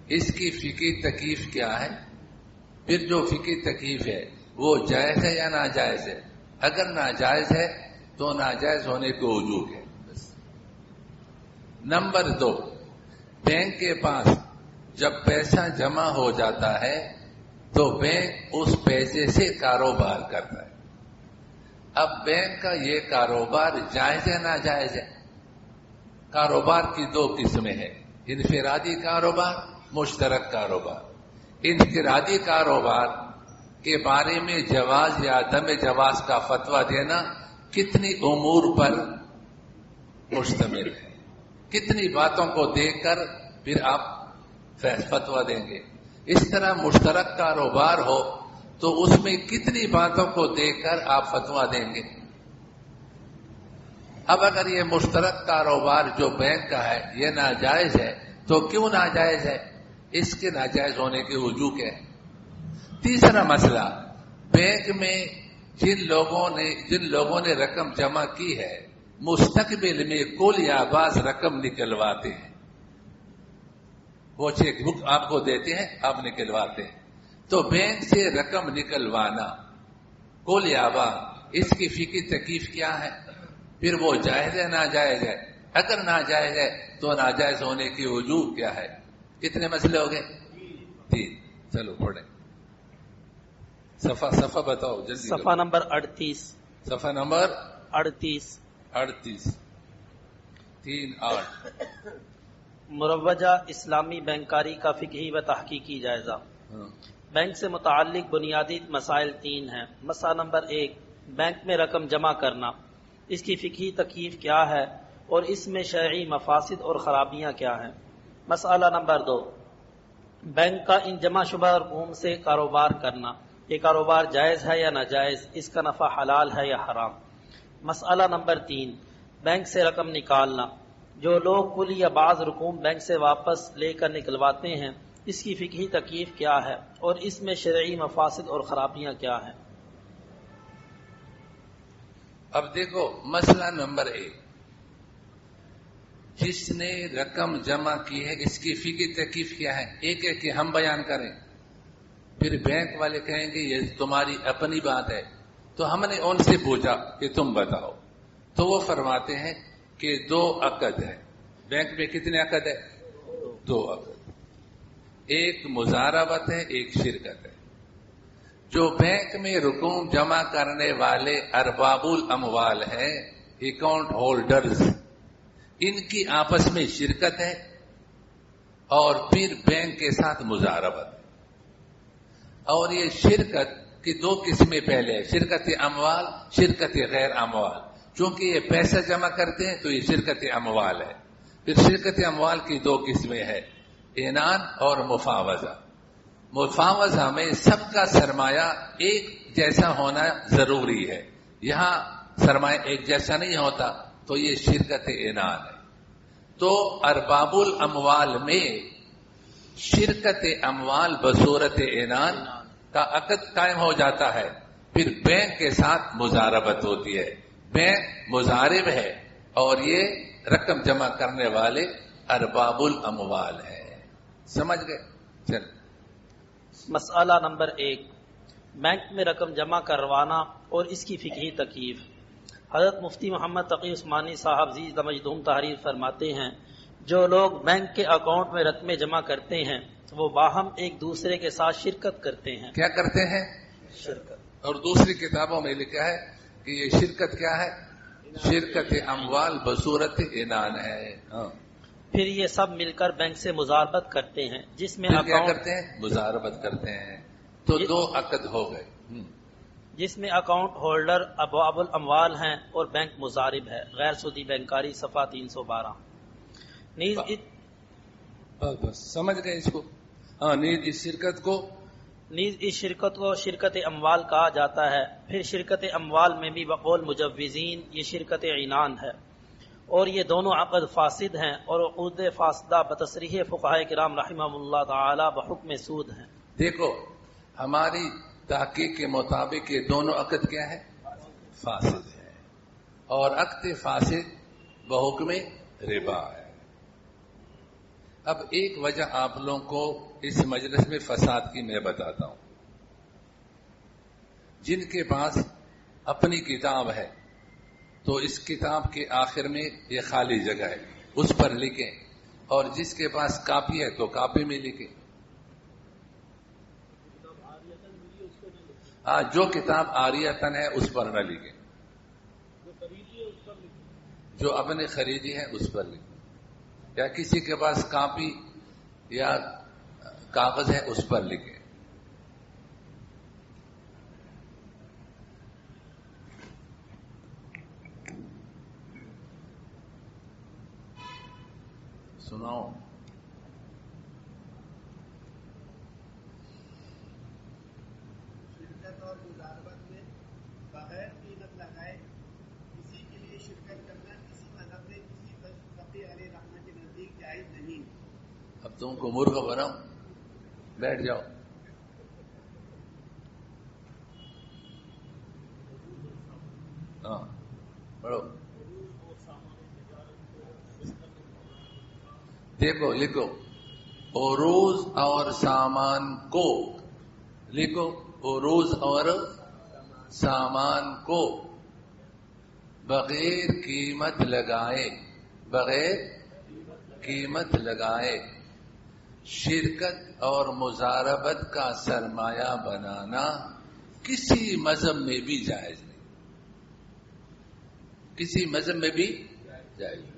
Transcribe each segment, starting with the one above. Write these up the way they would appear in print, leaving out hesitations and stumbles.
اس کی فقہی تکلیف کیا ہے؟ پھر جو فقہی تکلیف ہے وہ جائز ہے یا ناجائز ہے؟ اگر ناجائز ہے تو ناجائز ہونے کے وجوہ ہے. بس. نمبر 2، بینک کے پاس جب پیسہ جمع ہو جاتا ہے تو بینک اس پیسے سے کاروبار کرتا ہے. اب بینک کا یہ کاروبار جائز ہے ناجائز ہے؟ کاروبار کی 2 قسمیں ہیں، انفرادی کاروبار، مشترک کاروبار. انفرادی کاروبار کے بارے میں جواز یا عدم جواز کا فتویٰ دینا کتنی امور پر مشتمل ہے، کتنی باتوں کو دیکھ کر پھر آپ فتویٰ دیں گے. اس طرح مشترک کاروبار ہو تو اس میں کتنی باتوں کو دیکھ کر آپ فتویٰ دیں گے. اب اگر یہ مشترک کاروبار جو بینک کا ہے یہ ناجائز ہے تو کیوں ناجائز ہے؟ اس کے ناجائز ہونے کے وجوہ کیا ہے؟ تیسرا مسئلہ، بینک میں جن لوگوں نے رقم جمع کی ہے مستقبل میں کل یا بعض رقم نکلواتے ہیں. وہ چیک بک آپ کو دیتے ہیں، آپ نکلواتے ہیں. تو بینک سے رقم نکلوانا کل یا بعض، اس کی فقہی تکلیف کیا ہے؟ پھر وہ جائز ہے ناجائز ہے؟ اگر ناجائز ہے تو ناجائز ہونے کی وجوہ کیا ہے؟ کتنے مسئلے ہو گئے؟ 3. چلو پڑھیں. صفحہ بتاؤ جلدی. صفحہ نمبر 38. صفحہ نمبر 38. 3-8. مروجہ اسلامی بینکاری کا فقہی و تحقیقی جائزہ. بینک سے متعلق بنیادی مسائل 3 ہیں. مسئلہ نمبر 1، بینک میں رقم جمع کرنا، اس کی فقہی تکلیف کیا ہے اور اس میں شرعی مفاسد اور خرابیاں کیا ہیں. مسئلہ نمبر 2، بینک کا ان جمع شدہ رقوم سے کاروبار کرنا، یہ کاروبار جائز ہے یا ناجائز، اس کا نفع حلال ہے یا حرام. مسئلہ نمبر 3، بینک سے رقم نکالنا، جو لوگ کل یا بعض رقوم بینک سے واپس لے کر نکلواتے ہیں اس کی فقہی تکلیف کیا ہے اور اس میں شرعی مفاسد اور خرابیاں کیا ہیں. اب دیکھو مسئلہ نمبر 1، جس نے رقم جمع کی ہے اس کی فقہی تکلیف کیا ہے؟ ایک ایک کہ ہم بیان کریں، پھر بینک والے کہیں گے یہ تمہاری اپنی بات ہے. تو ہم نے ان سے پوچھا کہ تم بتاؤ، تو وہ فرماتے ہیں کہ 2 عقد ہے. بینک میں کتنے عقد ہے؟ 2 عقد. ایک مزاربت ہے، ایک شرکت ہے. جو بینک میں رقوم جمع کرنے والے ارباب الاموال ہیں، اکاؤنٹ ہولڈرز، ان کی آپس میں شرکت ہے اور پھر بینک کے ساتھ مزاربت ہے. اور یہ شرکت کی 2 قسمیں پہلے ہے، شرکت اموال، شرکت غیر اموال. چونکہ یہ پیسہ جمع کرتے ہیں تو یہ شرکت اموال ہے. پھر شرکت اموال کی 2 قسمیں ہے، اعنان اور مفاوضہ. مفاوضہ میں سب کا سرمایہ ایک جیسا ہونا ضروری ہے، یہاں سرمایہ ایک جیسا نہیں ہوتا تو یہ شرکت اعنان ہے. تو ارباب الاموال میں شرکت اموال بصورت اعنان کا عقد قائم ہو جاتا ہے، پھر بینک کے ساتھ مزاربت ہوتی ہے. بینک مزارب ہے اور یہ رقم جمع کرنے والے ارباب الاموال ہے. سمجھ گئے؟ چل. مسئلہ نمبر 1، بینک میں رقم جمع کروانا اور اس کی فقہی تکلیف. حضرت مفتی محمد تقی عثمانی صاحب زیدہ مجدوم تحریر فرماتے ہیں، جو لوگ بینک کے اکاؤنٹ میں رقمیں جمع کرتے ہیں وہ باہم ایک دوسرے کے ساتھ شرکت کرتے ہیں. کیا کرتے ہیں؟ شرکت. اور دوسری کتابوں میں لکھا ہے کہ یہ شرکت کیا ہے؟ شرکت اموال بصورت اعنان ہے. پھر یہ سب مل کر بینک سے مزاربت کرتے ہیں جس میں کیا کرتے ہیں؟ مزاربت کرتے ہیں. تو 2 عقد ہو گئے، جس میں اکاؤنٹ ہولڈر ابواب الاموال ہیں اور بینک مزارب ہے. غیر سودی بینکاری صفحہ 312. بس سمجھ گئے اس کو؟ ہاں. نیز اس شرکت کو شرکت اموال کہا جاتا ہے. پھر شرکت اموال میں بھی بقول مجوزین یہ شرکت عنان ہے، اور یہ دونوں عقد فاسد ہیں اور عقود فاسدہ بتصریح فقہاء کرام رحمہم اللہ تعالی بحکم سود ہیں. دیکھو ہماری تحقیق کے مطابق یہ دونوں عقد کیا ہے؟ فاسد ہے، اور عقد فاسد بحکم ربا ہے. اب ایک وجہ آپ لوگوں کو اس مجلس میں فساد کی میں بتاتا ہوں. جن کے پاس اپنی کتاب ہے تو اس کتاب کے آخر میں یہ خالی جگہ ہے، اس پر لکھیں، اور جس کے پاس کاپی ہے تو کاپی میں لکھیں. جو کتاب عاریتن ہے اس پر نہ لکھیں، جو اپنے خریدی ہے اس پر لکھیں، یا کسی کے پاس کاپی یا کاغذ ہے اس پر لکھیں. سناؤ. شرکت اور مزاربت میں بغیر قیمت لگائے کسی کے لیے شرکت کرنا کسی مذہب میں کسی فقیہ علیہ رحمہ کے نزدیک جائز نہیں. اب تم کو مرغ بناؤ، بیٹھ جاؤ. ہاں پڑھو. دیکھو لکھو، عروض اور سامان کو، لکھو عروض اور سامان کو بغیر قیمت لگائے، بغیر قیمت لگائے شرکت اور مزاربت کا سرمایہ بنانا کسی مذہب میں بھی جائز نہیں، کسی مذہب میں بھی جائز نہیں.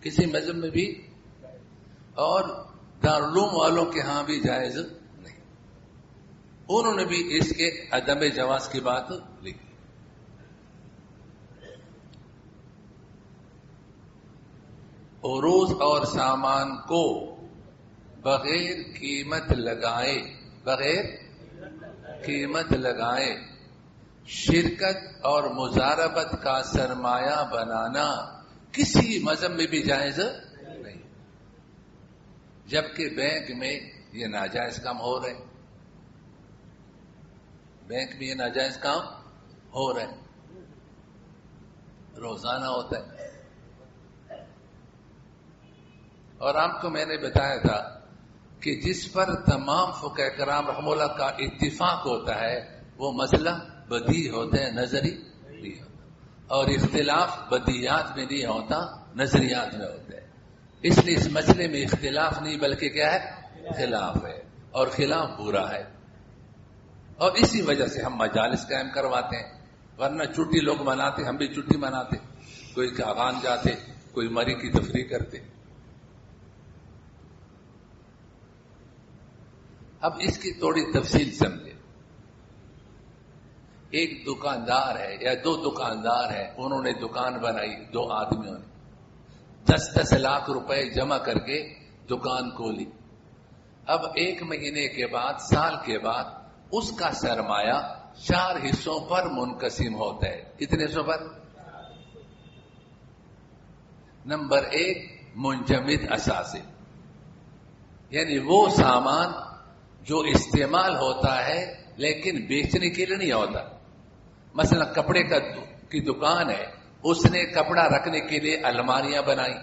کسی مذہب میں بھی، اور دارالعلوم والوں کے ہاں بھی جائز نہیں. انہوں نے بھی اس کے عدم جواز کی بات لکھی. عروض اور سامان کو بغیر قیمت لگائے، بغیر قیمت لگائے شرکت اور مزاربت کا سرمایہ بنانا کسی مذہب میں بھی جائز نہیں، جبکہ بینک میں یہ ناجائز کام ہو رہے، بینک میں یہ ناجائز کام ہو رہے، روزانہ ہوتا ہے. اور آپ کو میں نے بتایا تھا کہ جس پر تمام فقہ کرام رحمہ اللہ کا اتفاق ہوتا ہے وہ مسئلہ بدیع ہوتا ہے، نظری نہیں ہوتا، اور اختلاف بدیعات میں نہیں ہوتا، نظریات میں ہوتا ہے. اس لیے اس مسئلے میں اختلاف نہیں بلکہ کیا ہے، خلاف ہے، اور خلاف برا ہے. اور اسی وجہ سے ہم مجالس قائم کرواتے ہیں، ورنہ چھٹی لوگ مناتے، ہم بھی چھٹی مناتے، کوئی کاغان جاتے، کوئی مری کی تفریح کرتے. اب اس کی تھوڑی تفصیل سمجھے. ایک دکاندار ہے یا دو دکاندار ہیں، انہوں نے دکان بنائی، دو آدمیوں نے 10 لاکھ روپے جمع کر کے دکان کھولی. اب 1 مہینے کے بعد، سال کے بعد اس کا سرمایہ 4 حصوں پر منقسم ہوتا ہے. کتنے حصوں پر؟ نمبر 1 منجمد اثاثے، یعنی وہ سامان جو استعمال ہوتا ہے لیکن بیچنے کے لیے نہیں ہوتا. مثلا کپڑے کی دکان ہے، اس نے کپڑا رکھنے کے لیے الماریاں بنائی،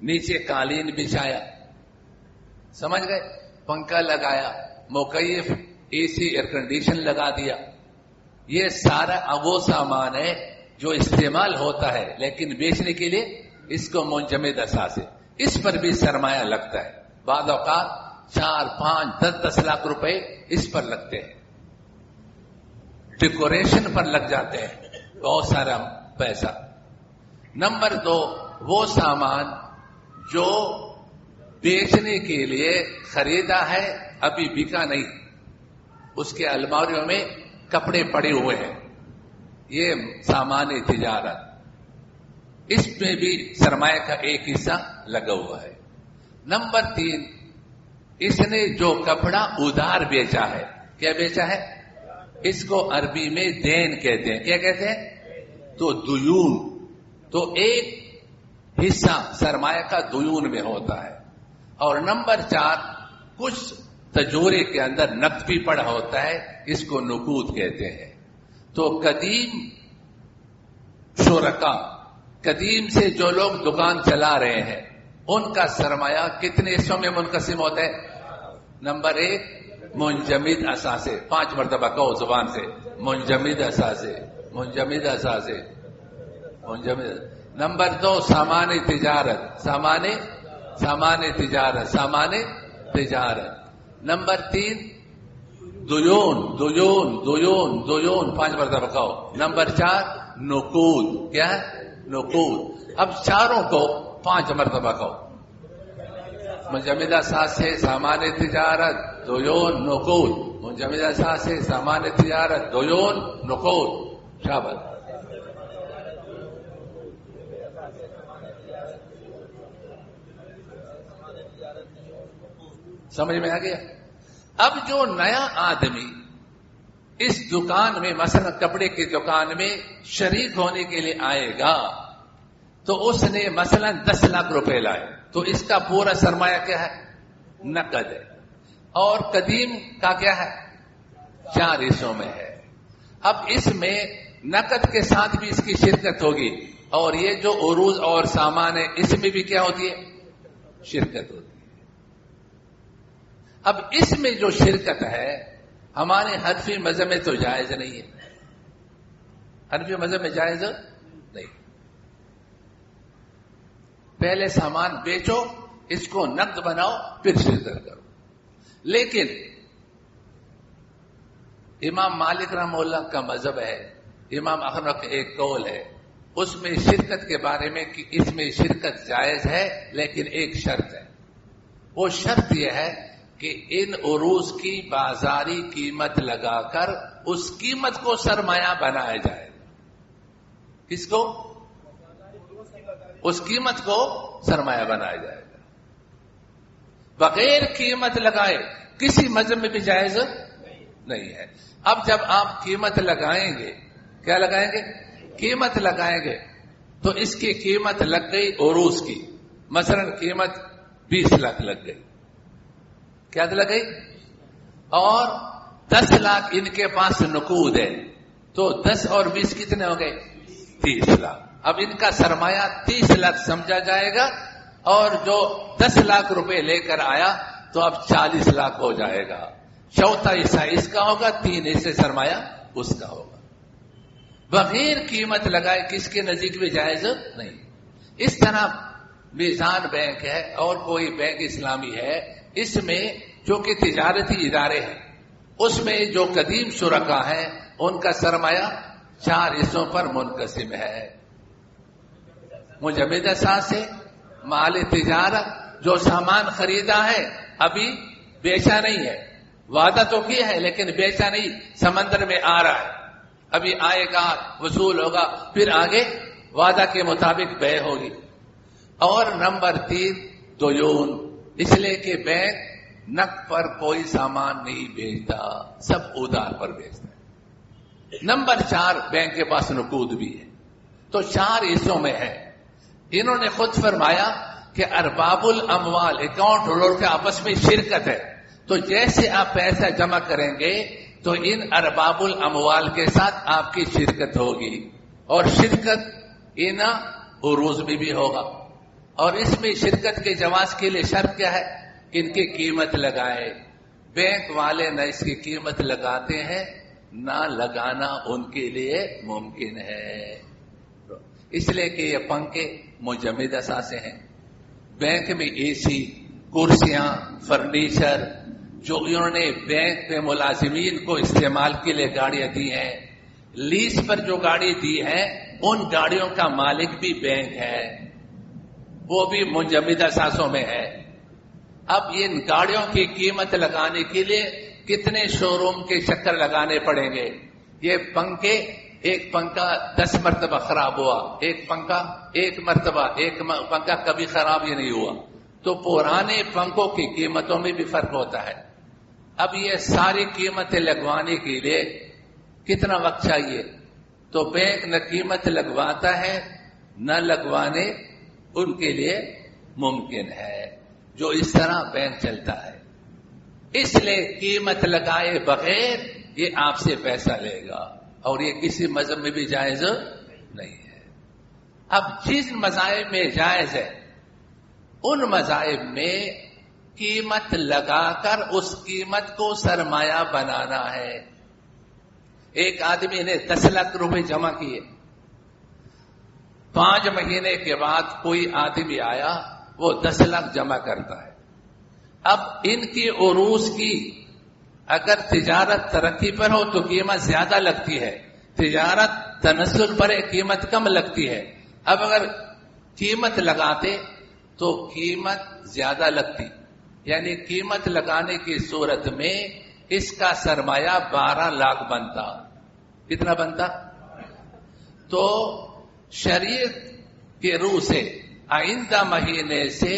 نیچے قالین بچھایا، سمجھ گئے، پنکھا لگایا، مکیف اے سی ایئر کنڈیشن لگا دیا. یہ سارا وہ سامان ہے جو استعمال ہوتا ہے لیکن بیچنے کے لیے، اس کو منجمد اثاثے. اس پر بھی سرمایہ لگتا ہے، بعض اوقات 4 5 10 لاکھ روپے اس پر لگتے ہیں، ڈیکوریشن پر لگ جاتے ہیں بہت سارا پیسہ. نمبر 2 وہ سامان جو بیچنے کے لیے خریدا ہے، ابھی بکا نہیں، اس کے الماریوں میں کپڑے پڑے ہوئے ہیں، یہ سامان تجارت، اس میں بھی سرمایہ کا ایک حصہ لگا ہوا ہے. نمبر 3 اس نے جو کپڑا ادھار بیچا ہے، کیا بیچا ہے، اس کو عربی میں دین کہتے ہیں. کیا کہتے ہیں؟ تو دیون. تو ایک حصہ سرمایہ کا دیون میں ہوتا ہے. اور نمبر 4 کچھ تجورے کے اندر نقد بھی پڑا ہوتا ہے، اس کو نقود کہتے ہیں. تو قدیم شرکا قدیم سے جو لوگ دکان چلا رہے ہیں ان کا سرمایہ کتنے حصوں میں منقسم ہوتا ہے؟ نمبر 1 منجمد اثاثے، 5 مرتبہ کہو زبان سے، منجمد اثاثے، منجمد اثاثے، منجمد۔ نمبر 2 سامان تجارت، سامان تجارت، سامان تجارت۔ نمبر 3 دیون، دیون، دیون، دیون، 5 مرتبہ کہو۔ نمبر 4 نقود، کیا ہے؟ نقود۔ اب چاروں کو 5 مرتبہ کہو۔ منجمد اثاثے، سامان تجارت، دیون، نقود۔ منجمد اثاثے، سامان تجارت، دیون، نقود۔ شاباش۔ سمجھ میں آ گیا؟ اب جو نیا آدمی اس دکان میں، مثلا کپڑے کی دکان میں شریک ہونے کے لیے آئے گا تو اس نے مثلا 10 لاکھ روپے لائے، تو اس کا پورا سرمایہ کیا ہے؟ نقد ہے۔ اور قدیم کا کیا ہے؟ 4 حصوں میں ہے۔ اب اس میں نقد کے ساتھ بھی اس کی شرکت ہوگی، اور یہ جو عروض اور سامان ہے اس میں بھی کیا ہوتی ہے؟ شرکت ہوتی ہے۔ اب اس میں جو شرکت ہے ہمارے حنفی مذہب میں تو جائز نہیں ہے، حنفی مذہب میں جائز نہیں۔ پہلے سامان بیچو، اس کو نقد بناؤ، پھر شرکت کرو۔ لیکن امام مالک رحمہ اللہ کا مذہب ہے، امام احنف کا ایک قول ہے، اس میں شرکت کے بارے میں کہ اس میں شرکت جائز ہے، لیکن ایک شرط ہے۔ وہ شرط یہ ہے کہ ان عروض کی بازاری قیمت لگا کر اس قیمت کو سرمایہ بنایا جائے گا۔ کس کو؟ اس قیمت کو سرمایہ بنایا جائے گا، بغیر قیمت لگائے۔ کسی مذہب میں بھی جائز نہیں ہے۔ اب جب آپ قیمت لگائیں گے، کیا لگائیں گے؟ قیمت لگائیں گے، تو اس کی قیمت لگ گئی عروض کی، مثلا قیمت 20 لاکھ لگ گئی، کیا لگ گئی؟ اور 10 لاکھ ان کے پاس نقود ہے، تو 10 اور 20 کتنے ہو گئے؟ 30 لاکھ۔ اب ان کا سرمایہ 30 لاکھ سمجھا جائے گا، اور جو 10 لاکھ روپے لے کر آیا تو اب 40 لاکھ ہو جائے گا۔ چوتھا حصہ اس کا ہوگا، 3 حصے سرمایہ اس کا ہوگا۔ بغیر قیمت لگائے کس کے نزدیک بھی جائز نہیں۔ اس طرح میزان بینک ہے اور کوئی بینک اسلامی ہے، اس میں جو کہ تجارتی ادارے ہیں، اس میں جو قدیم شرکا ہیں ان کا سرمایہ 4 حصوں پر منقسم ہے۔ منجمد اثاثے، مال تجارت، جو سامان خریدا ہے ابھی بیچا نہیں ہے، وعدہ تو کیا ہے لیکن بیچا نہیں، سمندر میں آ رہا ہے، ابھی آئے گا، وصول ہوگا، پھر آگے وعدہ کے مطابق بے ہوگی۔ اور نمبر 3 دیون، اس لیے کہ بینک نقد پر کوئی سامان نہیں بیچتا، سب ادھار پر بیچتا ہے۔ نمبر 4 بینک کے پاس نقود بھی ہے، تو 4 حصوں میں ہے۔ انہوں نے خود فرمایا کہ ارباب الاموال، اکاؤنٹ ہولڈر کے آپس میں شرکت ہے، تو جیسے آپ پیسہ جمع کریں گے تو ان ارباب الاموال کے ساتھ آپ کی شرکت ہوگی، اور شرکت ان عروض میں بھی ہوگا۔ اور اس میں شرکت کے جواز کے لیے شرط کیا ہے؟ ان کی قیمت لگائے۔ بینک والے نہ اس کی قیمت لگاتے ہیں، نہ لگانا ان کے لیے ممکن ہے، اس لیے کہ یہ پنکھے منجمد اثاثے ہیں۔ بینک میں اے سی، کرسیاں، فرنیچر، جو انہوں نے بینک پہ ملازمین کو استعمال کے لیے گاڑیاں دی ہیں، لیز پر جو گاڑی دی ہے ان گاڑیوں کا مالک بھی بینک ہے، وہ بھی منجمد اثاثوں میں ہے۔ اب ان گاڑیوں کی قیمت لگانے کے لیے کتنے شو روم کے چکر لگانے پڑیں گے؟ یہ پنکھے، ایک پنکھا 10 مرتبہ خراب ہوا، ایک مرتبہ کبھی خراب ہی نہیں ہوا، تو پرانے پنکھوں کی قیمتوں میں بھی فرق ہوتا ہے۔ اب یہ ساری قیمتیں لگوانے کے لیے کتنا وقت چاہیے؟ تو بینک نہ قیمت لگواتا ہے نہ لگوانے ان کے لیے ممکن ہے، جو اس طرح بینک چلتا ہے۔ اس لیے قیمت لگائے بغیر یہ آپ سے پیسہ لے گا، اور یہ کسی مذہب میں بھی جائز نہیں ہے۔ اب جن مذاہب میں جائز ہے ان مذاہب میں قیمت لگا کر اس قیمت کو سرمایہ بنانا ہے. ایک آدمی نے 10 لاکھ روپے جمع کیے، 5 مہینے کے بعد کوئی آدمی آیا وہ 10 لاکھ جمع کرتا ہے. اب ان کی عروض کی اگر تجارت ترقی پر ہو تو قیمت زیادہ لگتی ہے، تجارت تنزل پر ہے قیمت کم لگتی ہے. اب اگر قیمت لگاتے تو قیمت زیادہ لگتی، یعنی قیمت لگانے کی صورت میں اس کا سرمایہ 12 لاکھ بنتا. کتنا بنتا؟ تو شریعت کے روح سے آئندہ مہینے سے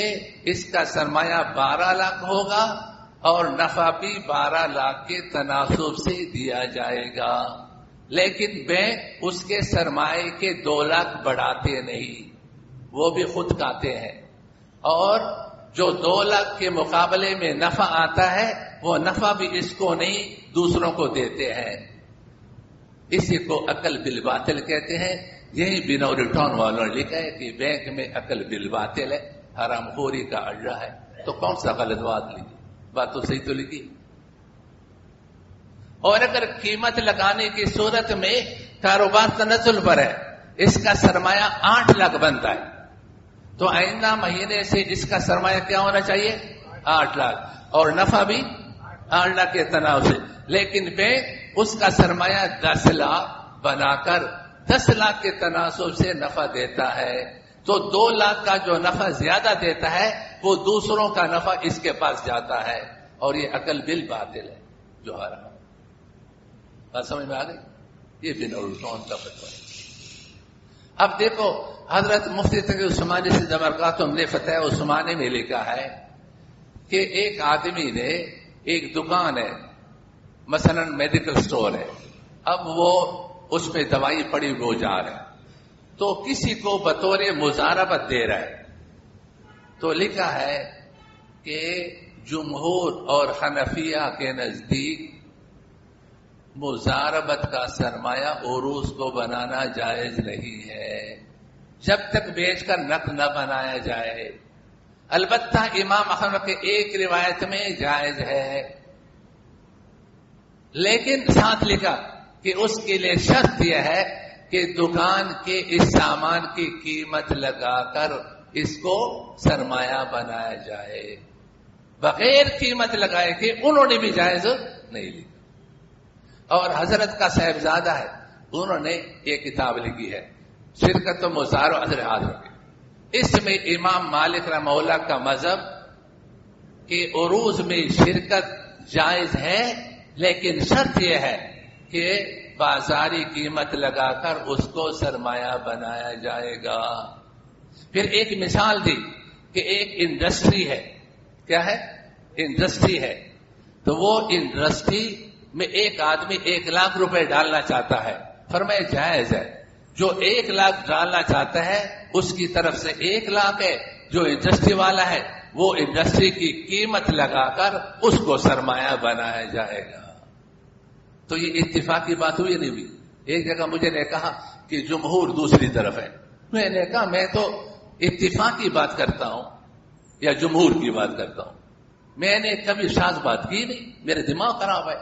اس کا سرمایہ 12 لاکھ ہوگا اور نفع بھی 12 لاکھ کے تناسب سے دیا جائے گا. لیکن بینک اس کے سرمایہ کے 2 لاکھ بڑھاتے نہیں، وہ بھی خود کھاتے ہیں، اور جو 2 لاکھ کے مقابلے میں نفع آتا ہے وہ نفع بھی اس کو نہیں دوسروں کو دیتے ہیں. اسی کو عقل بالباطل کہتے ہیں. یہی بنو ریٹرن والوں نے لکھا ہے کہ بینک میں عقل بالباطل ہے، حرام خوری کا اڈا ہے. تو کون سا غلط بات لکھی؟ بات تو صحیح تو لکھی. اور اگر قیمت لگانے کی صورت میں کاروبار تنزل پر ہے، اس کا سرمایہ 8 لاکھ بنتا ہے، تو آئندہ مہینے سے اس کا سرمایہ کیا ہونا چاہیے؟ 8 لاکھ، اور نفع بھی 8 لاکھ کے تناؤ سے. لیکن بینک اس کا سرمایہ 10 لاکھ بنا کر 10 لاکھ کے تناسب سے نفع دیتا ہے. تو 2 لاکھ کا جو نفع زیادہ دیتا ہے وہ دوسروں کا نفع اس کے پاس جاتا ہے، اور یہ عقل بالباطل ہے جو حرام. بات سمجھ میں آ گئی؟ یہ بن الٹون کا فتویٰ ہے. اب دیکھو حضرت مفتی تقی عثمانی سے برکاتہم نے فتح عثمانی میں لکھا ہے کہ ایک آدمی نے ایک دکان ہے، مثلا میڈیکل سٹور ہے، اب وہ اس میں دوائی پڑی وہ جا رہا ہے، تو کسی کو بطور مضاربت دے رہا ہے. تو لکھا ہے کہ جمہور اور حنفیہ کے نزدیک مضاربت کا سرمایہ عروض کو بنانا جائز نہیں ہے جب تک بیچ کر نقد نہ بنایا جائے. البتہ امام احمد کے ایک روایت میں جائز ہے، لیکن ساتھ لکھا کہ اس کے لیے شرط یہ ہے کہ دکان کے اس سامان کی قیمت لگا کر اس کو سرمایہ بنایا جائے. بغیر قیمت لگائے کہ انہوں نے بھی جائز نہیں لی. اور حضرت کا صاحبزادہ ہے، انہوں نے ایک کتاب لکھی ہے شرکت و مزار و اجر حاضر. اس میں امام مالک رحمہ اللہ کا مذہب کہ عروض میں شرکت جائز ہے، لیکن شرط یہ ہے کہ بازاری قیمت لگا کر اس کو سرمایہ بنایا جائے گا. پھر ایک مثال دی کہ ایک انڈسٹری ہے. کیا ہے؟ انڈسٹری ہے. تو وہ انڈسٹری میں ایک آدمی 1 لاکھ روپے ڈالنا چاہتا ہے. فرمایا جائز ہے. جو 1 لاکھ ڈالنا چاہتا ہے اس کی طرف سے 1 لاکھ ہے، جو انڈسٹری والا ہے وہ انڈسٹری کی قیمت لگا کر اس کو سرمایہ بنایا جائے گا. تو یہ اتفاقی بات ہوئی نہیں ہوئی؟ ایک جگہ مجھے نے کہا کہ جمہور دوسری طرف ہے. میں نے کہا میں تو اتفاق کی بات کرتا ہوں یا جمہور کی بات کرتا ہوں، میں نے کبھی شاذ بات کی نہیں، میرے دماغ خراب ہے.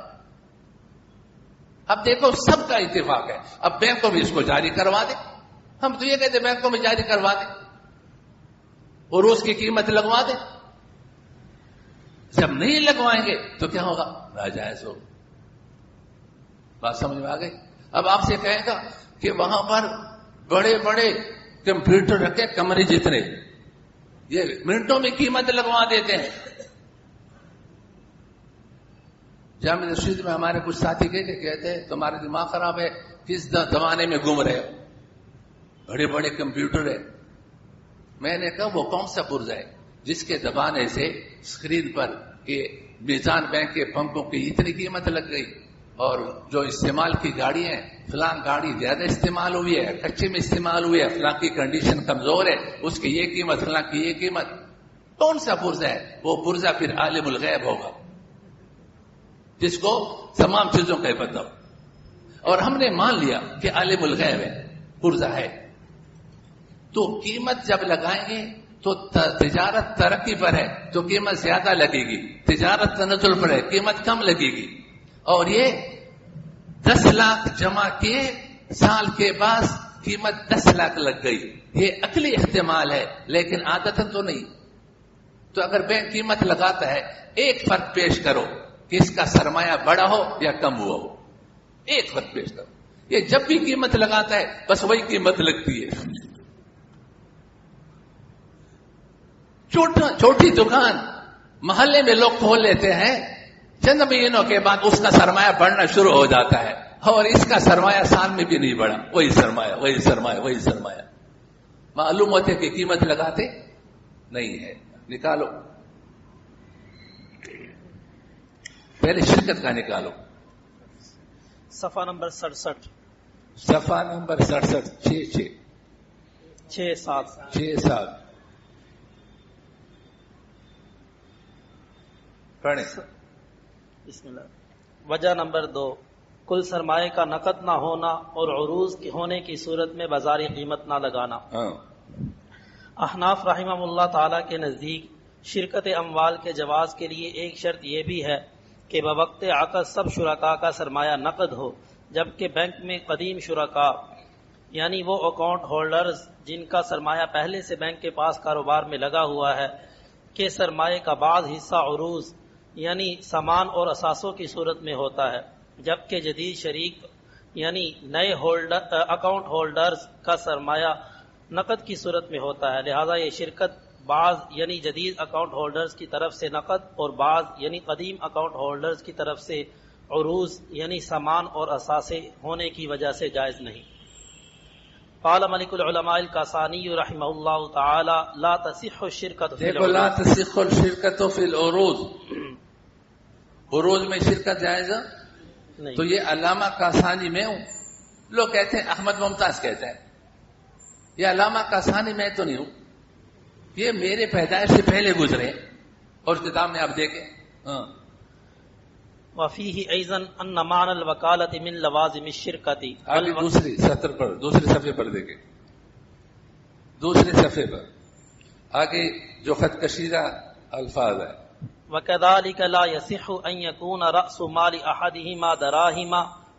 اب دیکھو سب کا اتفاق ہے. اب بینکوں میں اس کو جاری کروا دیں. ہم تو یہ کہتے ہیں بینکوں میں جاری کروا دیں اور اس کی قیمت لگوا دیں. جب نہیں لگوائیں گے تو کیا ہوگا؟ ناجائز ہوگا. بات سمجھ میں آ گئی؟ اب آپ سے کہے گا کہ وہاں پر بڑے بڑے کمپیوٹر رکھے کمرے جتنے، یہ منٹوں میں قیمت لگوا دیتے ہیں. جامع مسجد میں ہمارے کچھ ساتھی کہتے ہیں تمہارا دماغ خراب ہے، کس زمانے میں گم رہے ہو، بڑے بڑے کمپیوٹر ہے. میں نے کہا وہ کون سا پرزا ہے جس کے دبانے سے اسکرین پر کہ میزان بینک کے پمپوں کی اتنی قیمت لگ گئی، اور جو استعمال کی گاڑی ہے فلاں گاڑی زیادہ استعمال ہوئی ہے، کچے میں استعمال ہوئی ہے، فلاں کی کنڈیشن کمزور ہے، اس کی یہ قیمت، فلاں کی یہ قیمت. کون سا پرزا ہے؟ وہ پرزا پھر عالم الغیب ہوگا جس کو تمام چیزوں کا پتہ ہو. اور ہم نے مان لیا کہ عالم الغیب ہے، پرزا ہے. تو قیمت جب لگائیں گے تو تجارت ترقی پر ہے تو قیمت زیادہ لگے گی، تجارت تنزل پر ہے قیمت کم لگے گی. اور یہ 10 لاکھ جمع کیے، سال کے بعد قیمت 10 لاکھ لگ گئی. یہ عقلی احتمال ہے لیکن عادتاً تو نہیں. تو اگر بینک قیمت لگاتا ہے، ایک فرق پیش کرو کہ اس کا سرمایہ بڑا ہو یا کم ہوا ہو، ایک فرق پیش کرو. یہ جب بھی قیمت لگاتا ہے بس وہی قیمت لگتی ہے. چھوٹی دکان محلے میں لوگ کھول لیتے ہیں، چند مہینوں کے بعد اس کا سرمایہ بڑھنا شروع ہو جاتا ہے، اور اس کا سرمایہ سال میں بھی نہیں بڑھا، وہی سرمایہ وہی سرمایہ وہی سرمایہ. معلوم ہوتے کہ قیمت لگاتے نہیں ہے. نکالو پہلے شرکت کا نکالو. صفحہ نمبر 67. صفحہ نمبر 67. 6-7 پڑھیں. بسم اللہ. وجہ نمبر 2، کل سرمایہ کا نقد نہ ہونا اور عروض ہونے کی صورت میں بازاری قیمت نہ لگانا. احناف رحمہ اللہ تعالی کے نزدیک شرکت اموال کے جواز کے لیے ایک شرط یہ بھی ہے کہ بوقت عقد سب شرکاء کا سرمایہ نقد ہو، جبکہ بینک میں قدیم شرکاء یعنی وہ اکاؤنٹ ہولڈرز جن کا سرمایہ پہلے سے بینک کے پاس کاروبار میں لگا ہوا ہے کہ سرمایہ کا بعض حصہ عروض یعنی سامان اور اثاثوں کی صورت میں ہوتا ہے، جبکہ جدید شریک یعنی نئے اکاؤنٹ ہولڈرز کا سرمایہ نقد کی صورت میں ہوتا ہے. لہذا یہ شرکت بعض یعنی جدید اکاؤنٹ ہولڈرز کی طرف سے نقد اور بعض یعنی قدیم اکاؤنٹ ہولڈرز کی طرف سے عروض یعنی سامان اور اثاثے ہونے کی وجہ سے جائز نہیں. قال ملک العلماء الکاسانی رحمہ اللہ تعالی لا تصح الشرکۃ فی دیکھو لا تصح الشرکۃ فی العروض، عروض میں شرکت جائز نہیں. تو یہ علامہ کاسانی میں ہوں. لوگ کہتے ہیں احمد ممتاز کہتے ہیں، یہ علامہ کاسانی میں تو نہیں ہوں، یہ میرے پیدائش سے پہلے گزرے اور کتاب میں آپ دیکھیں. وفیہ ایضاً ان معنی الوکالۃ من لوازم الشرکۃ. آگے دوسری سطر پر، دوسرے صفحے پر دیکھیں، دوسرے صفحے پر آگے جو خط کشیدہ الفاظ ہے. وكذلك لا يصح ان يكون راس مال احدهما دراهم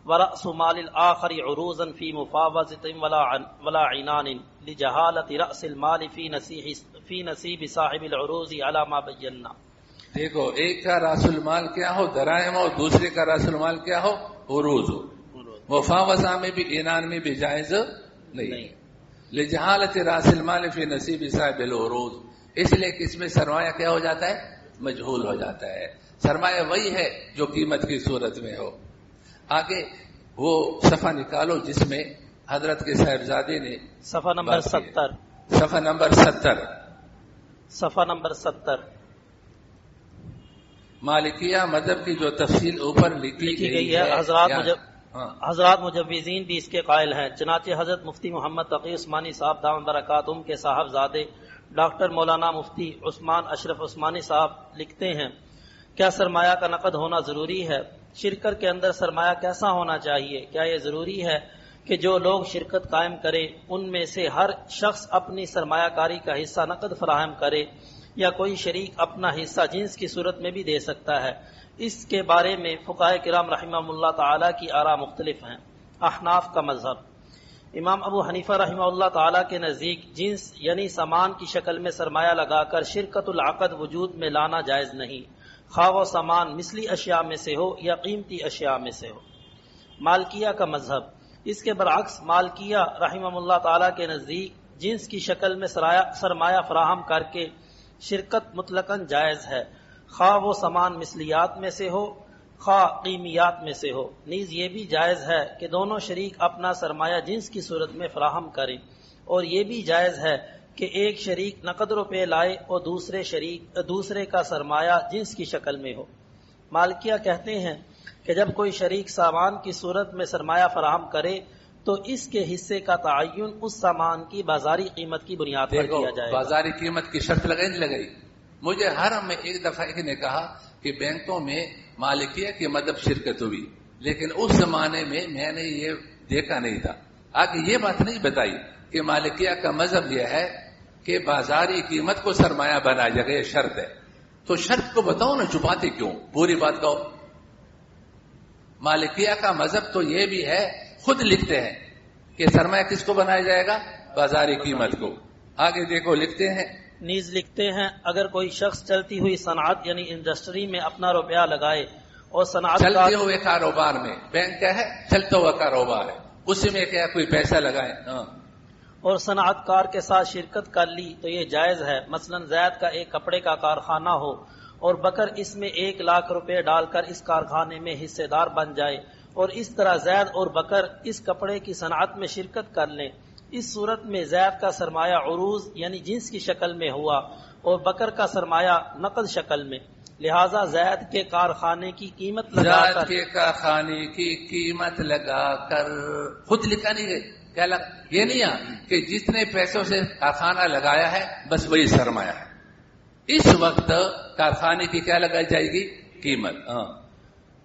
ورأس مال الآخر عروضا في مفاوضة ولا عنان لجهالة رأس المال في نصیب صاحب العروض على ما بینا. دیکھو ایک کا راس المال کیا ہو دراہم اور دوسرے کا راس المال کیا ہو عروض ہو. مفاوضہ میں بھی عنان میں بھی جائز نہیں. لجہالت راس المال فی نصیب صاحب العروض، اس لیے کہ اس میں سرمایہ کیا ہو جاتا ہے مجہول ہو جاتا ہے. سرمایہ وہی ہے جو قیمت کی صورت میں ہو. آگے وہ صفحہ نکالو جس میں حضرت کے صاحبزادے نے صفحہ نمبر 70. صفحہ نمبر 70. صفحہ نمبر 70. مالکیہ مذہب کی جو تفصیل اوپر لکھی گئی ہے. حضرات مجوزین بھی اس کے قائل ہیں. چنانچہ حضرت مفتی محمد تقی عثمانی صاحب دامت برکاتہم کے صاحبزادے ڈاکٹر مولانا مفتی عثمان اشرف عثمانی صاحب لکھتے ہیں، کیا سرمایہ کا نقد ہونا ضروری ہے؟ شرکت کے اندر سرمایہ کیسا ہونا چاہیے؟ کیا یہ ضروری ہے کہ جو لوگ شرکت قائم کرے ان میں سے ہر شخص اپنی سرمایہ کاری کا حصہ نقد فراہم کرے، یا کوئی شریک اپنا حصہ جنس کی صورت میں بھی دے سکتا ہے؟ اس کے بارے میں فقہاء کرام رحمہ اللہ تعالی کی آراء مختلف ہیں. احناف کا مذہب، امام ابو حنیفہ رحمہ اللہ تعالی کے نزدیک جنس یعنی سامان کی شکل میں سرمایہ لگا کر شرکت العقد وجود میں لانا جائز نہیں، خواہ وہ سامان مثلی اشیاء میں سے ہو یا قیمتی اشیاء میں سے ہو. مالکیہ کا مذہب، اس کے برعکس مالکیہ رحمہ اللہ تعالی کے نزدیک جنس کی شکل میں سرمایہ فراہم کر کے شرکت مطلقاً جائز ہے، خواہ وہ سامان مثلیات میں سے ہو خواہ قیمیات میں سے ہو. نیز یہ بھی جائز ہے کہ دونوں شریک اپنا سرمایہ جنس کی صورت میں فراہم کریں، اور یہ بھی جائز ہے کہ ایک شریک نقد روپے لائے اور دوسرے کا سرمایہ جنس کی شکل میں ہو. مالکیہ کہتے ہیں کہ جب کوئی شریک سامان کی صورت میں سرمایہ فراہم کرے تو اس کے حصے کا تعین اس سامان کی بازاری قیمت کی بنیاد پر کیا جائے گا. بازاری قیمت کی شرط لگائی. مجھے حرم میں ایک دفعہ ایک نے کہا کہ بینکوں میں مالکیہ کی مذہب شرکت ہوئی، لیکن اس زمانے میں نے یہ دیکھا نہیں تھا. آگے یہ بات نہیں بتائی کہ مالکیہ کا مذہب یہ ہے کہ بازاری قیمت کو سرمایہ بنایا جائے، یہ شرط ہے. تو شرط کو بتاؤ نا، چھپاتے کیوں؟ پوری بات کہو. مالکیہ کا مذہب تو یہ بھی ہے، خود لکھتے ہیں کہ سرمایہ کس کو بنایا جائے گا؟ بازاری قیمت کو. آگے دیکھو لکھتے ہیں، نیز لکھتے ہیں اگر کوئی شخص چلتی ہوئی صنعت یعنی انڈسٹری میں اپنا روپیہ لگائے اور صنعت چلتے ہوئے کاروبار میں، بینک کیا ہے؟ چلتا ہوا کاروبار ہے، اسی میں کیا کوئی پیسہ لگائے اور صنعت کار کے ساتھ شرکت کر لی تو یہ جائز ہے. مثلا زید کا ایک کپڑے کا کارخانہ ہو اور بکر اس میں 1 لاکھ روپے ڈال کر اس کارخانے میں حصے دار بن جائے اور اس طرح زید اور بکر اس کپڑے کی صنعت میں شرکت کر لیں. اس صورت میں زید کا سرمایہ عروض یعنی جنس کی شکل میں ہوا اور بکر کا سرمایہ نقد شکل میں. لہذا زید کے کارخانے کی قیمت لگا کر، زید کے کارخانے کی قیمت لگا کر، خود لکھا نہیں گئی کیا لگا؟ یہ نہیں ہے کہ جتنے پیسوں سے کارخانہ لگایا ہے بس وہی سرمایہ ہے. اس وقت کارخانے کی کیا لگائی جائے گی؟ قیمت.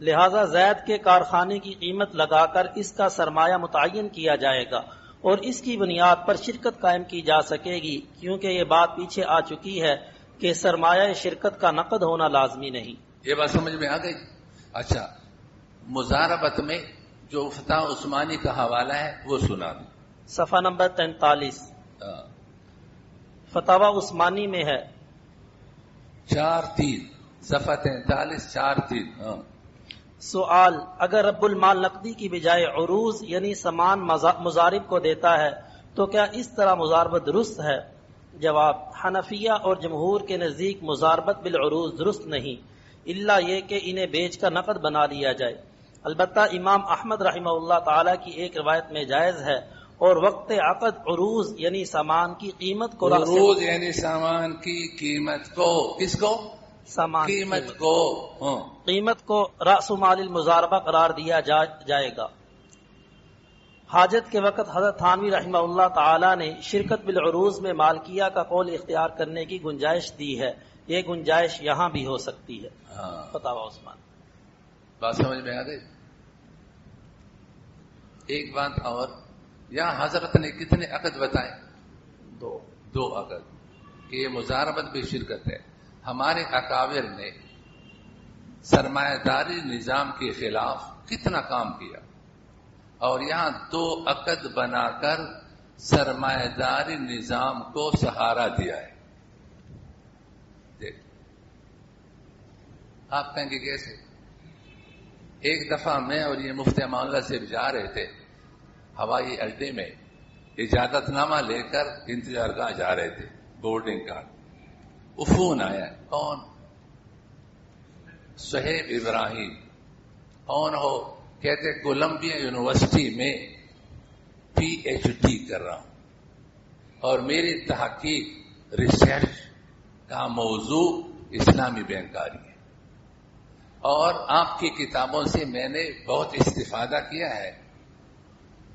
لہذا زید کے کارخانے کی قیمت لگا کر اس کا سرمایہ متعین کیا جائے گا اور اس کی بنیاد پر شرکت قائم کی جا سکے گی، کیونکہ یہ بات پیچھے آ چکی ہے کہ سرمایہ شرکت کا نقد ہونا لازمی نہیں. یہ بات سمجھ میں آ گئی؟ اچھا، مزاربت میں جو فتح عثمانی کا حوالہ ہے وہ سنا دیں. صفحہ نمبر 43 فتاوی عثمانی میں ہے 4-3 صفحہ 43 4-3. سوال: اگر رب المال نقدی کی بجائے عروض یعنی سامان مضارب کو دیتا ہے تو کیا اس طرح مضاربت درست ہے؟ جواب: حنفیہ اور جمہور کے نزدیک مضاربت بالعروض درست نہیں، الا یہ کہ انہیں بیچ کر نقد بنا لیا جائے. البتہ امام احمد رحمہ اللہ تعالی کی ایک روایت میں جائز ہے اور وقت عقد عروض یعنی سامان کی قیمت کو، عروض یعنی سامان کی قیمت کو، کس کو؟ سامان قیمت کو، قیمت کو رأس مال المضاربہ قرار دیا جائے گا. حاجت کے وقت حضرت تھانوی رحمہ اللہ تعالی نے شرکت بالعروض میں مالکیہ کا قول اختیار کرنے کی گنجائش دی ہے. یہ گنجائش یہاں بھی ہو سکتی ہے. فتاوی عثمان. بات سمجھ میں آ گئی؟ ایک بات اور، یہاں حضرت نے کتنے عقد بتائے؟ 2 عقد کہ یہ مضاربت بھی شرکت ہے. ہمارے اکابر نے سرمایہ داری نظام کے خلاف کتنا کام کیا اور یہاں 2 عقد بنا کر سرمایہ داری نظام کو سہارا دیا ہے. دیکھ، آپ کہیں گے کیسے؟ ایک دفعہ میں اور یہ مفتی معاملہ سے جا رہے تھے ہوائی اڈے میں، اجازت نامہ لے کر انتظار گاہ جا رہے تھے، بورڈنگ کا. فون آیا، کون؟ صہیب ابراہیم. کون ہو؟ کہتے کولمبیا یونیورسٹی میں PhD کر رہا ہوں اور میری تحقیق ریسرچ کا موضوع اسلامی بینکاری ہے اور آپ کی کتابوں سے میں نے بہت استفادہ کیا ہے.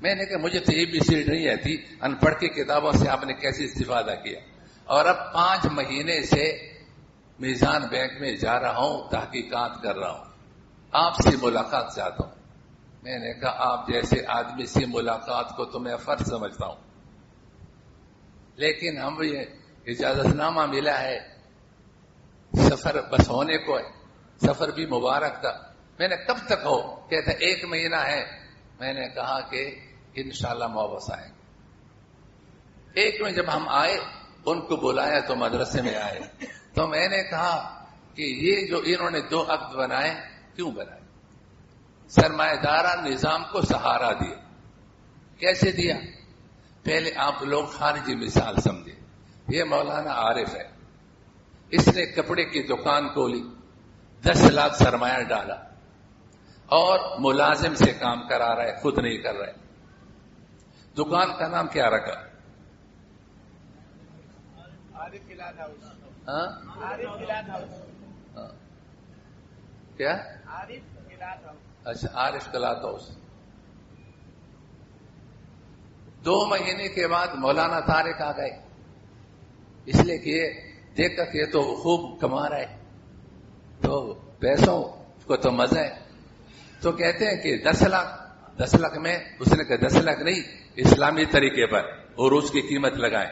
میں نے کہا مجھے تو ABC نہیں آتی، ان پڑھ کی کتابوں سے آپ نے کیسے استفادہ کیا؟ اور اب 5 مہینے سے میزان بینک میں جا رہا ہوں، تحقیقات کر رہا ہوں، آپ سے ملاقات چاہتا ہوں. میں نے کہا آپ جیسے آدمی سے ملاقات کو تو میں فرض سمجھتا ہوں، لیکن ہم یہ اجازت نامہ ملا ہے، سفر بس ہونے کو ہے، سفر بھی مبارک تھا. میں نے کب تک ہو؟ کہتا 1 مہینہ ہے. میں نے کہا کہ انشاءاللہ واپس آئیں گے. 1 میں جب ہم آئے ان کو بلایا تو مدرسے میں آئے تو میں نے کہا کہ یہ جو انہوں نے 2 عقد بنائے کیوں بنائے؟ سرمایہ دارہ نظام کو سہارا دیا. کیسے دیا؟ پہلے آپ لوگ خارجی مثال سمجھے. یہ مولانا عارف ہے، اس نے کپڑے کی دکان کھولی، 10 لاکھ سرمایہ ڈالا اور ملازم سے کام کرا رہا ہے، خود نہیں کر رہے. دکان کا نام کیا رکھا؟ کیا؟ اچھا، عارف کلاتھ ہاؤس. 2 مہینے کے بعد مولانا طارق آ گئے، اس لیے کہ دیکھا کہ یہ تو خوب کما رہا ہے تو پیسوں کو تو مزہ ہے. تو کہتے ہیں کہ 10 لاکھ میں، اس نے کہا 10 لاکھ نہیں، اسلامی طریقے پر اور اس کی قیمت لگائیں.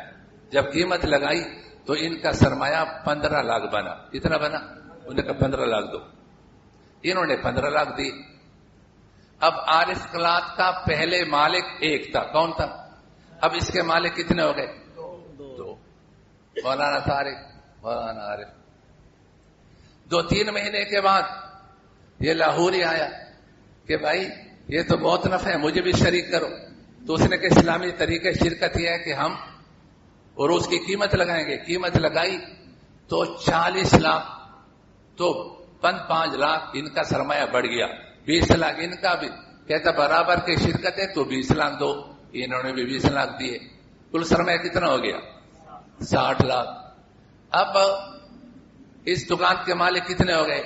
جب قیمت لگائی تو ان کا سرمایہ 15 لاکھ بنا. کتنا بنا؟ انہیں کہا 15 لاکھ دو. انہوں نے 15 لاکھ دی. اب عارف کلات کا پہلے مالک ایک تھا. کون تھا؟ اب اس کے مالک کتنے ہو گئے؟ دو. مولانا طارق، مولانا عارف. 2-3 مہینے کے بعد یہ لاہوری آیا کہ بھائی یہ تو بہت نفع ہے، مجھے بھی شریک کرو. تو اس نے کہ اسلامی طریقے شرکت یہ ہے کہ ہم اور اس کی قیمت لگائیں گے. قیمت لگائی تو 40 لاکھ، تو 5 لاکھ ان کا سرمایہ بڑھ گیا. 20 لاکھ ان کا بھی. کہتا برابر کی شرکت ہے تو 20 لاکھ دو. انہوں نے بھی 20 لاکھ دیے. کل سرمایہ کتنا ہو گیا؟ 60 لاکھ. اب اس دکان کے مالک کتنے ہو گئے؟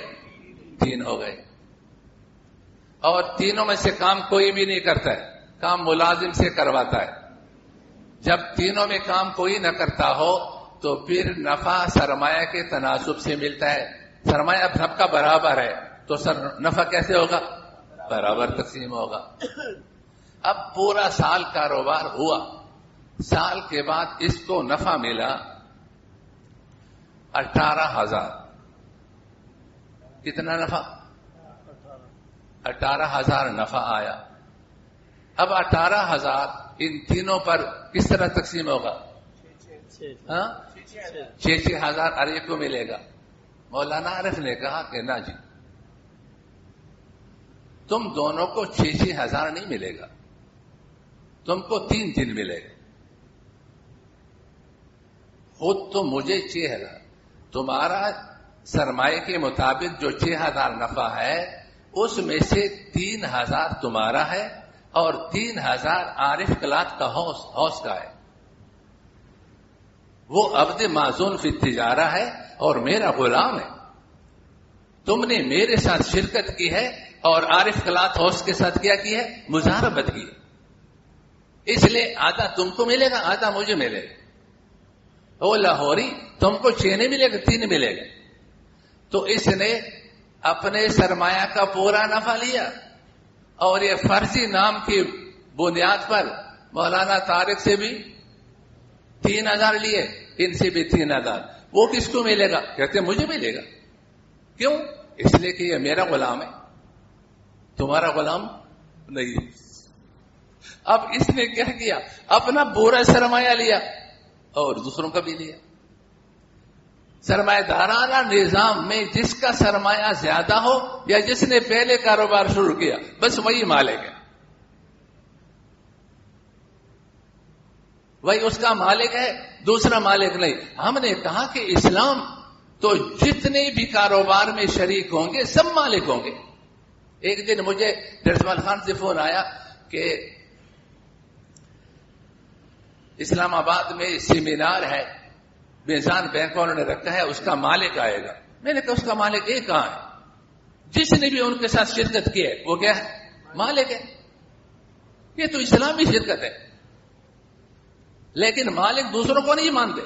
3 ہو گئے. اور تینوں میں سے کام کوئی بھی نہیں کرتا ہے، کام ملازم سے کرواتا ہے. جب تینوں میں کام کوئی نہ کرتا ہو تو پھر نفع سرمایہ کے تناسب سے ملتا ہے. سرمایہ اب سب کا برابر ہے تو نفع کیسے ہوگا؟ برابر تقسیم ہوگا. اب پورا سال کاروبار ہوا. سال کے بعد اس کو نفع ملا 18,000. کتنا نفع؟ 18,000 نفع آیا. اب 18,000 ان تینوں پر کس طرح تقسیم ہوگا؟ 6,000 ہر ایک کو ملے گا. مولانا عارف نے کہا کہ نہ جی، تم دونوں کو 6,000 نہیں ملے گا، تم کو 3 دن ملے گا. خود تو مجھے 6,000، تمہارا سرمایہ کے مطابق جو 6,000 نفع ہے اس میں سے 3,000 تمہارا ہے اور 3,000 عارف کلات کا حوص کا ہے. وہ عبد معزون فی التجارہ ہے اور میرا غلام ہے. تم نے میرے ساتھ شرکت کی ہے اور عارف کلات حوص کے ساتھ کیا کی ہے؟ مزاربت کی ہے. اس لیے آدھا تم کو ملے گا، آدھا مجھے ملے گا. وہ لاہوری تم کو 6 نہیں ملے گا، 3 ملے گا. تو اس نے اپنے سرمایہ کا پورا نفع لیا اور یہ فرضی نام کی بنیاد پر مولانا طارق سے بھی 3,000 لیے، ان سے بھی 3,000. وہ کس کو ملے گا؟ کہتے مجھے ملے گا. کیوں؟ اس لیے کہ یہ میرا غلام ہے، تمہارا غلام نہیں. اب اس نے کیا کیا؟ اپنا پورا سرمایہ لیا اور دوسروں کا بھی لیا. سرمایہ دارانہ نظام میں جس کا سرمایہ زیادہ ہو یا جس نے پہلے کاروبار شروع کیا بس وہی مالک ہے، وہی اس کا مالک ہے، دوسرا مالک نہیں. ہم نے کہا کہ اسلام تو جتنے بھی کاروبار میں شریک ہوں گے سب مالک ہوں گے. ایک دن مجھے ڈرسمال خان سے فون آیا کہ اسلام آباد میں سیمینار ہے، میزان بینک والوں نے رکھا ہے، اس کا مالک آئے گا. میں نے کہا اس کا مالک ایک کہاں ہے؟ جس نے بھی ان کے ساتھ شرکت کی ہے وہ کیا ہے؟ مالک ہے. یہ تو اسلامی شرکت ہے، لیکن مالک دوسروں کو نہیں مانتے،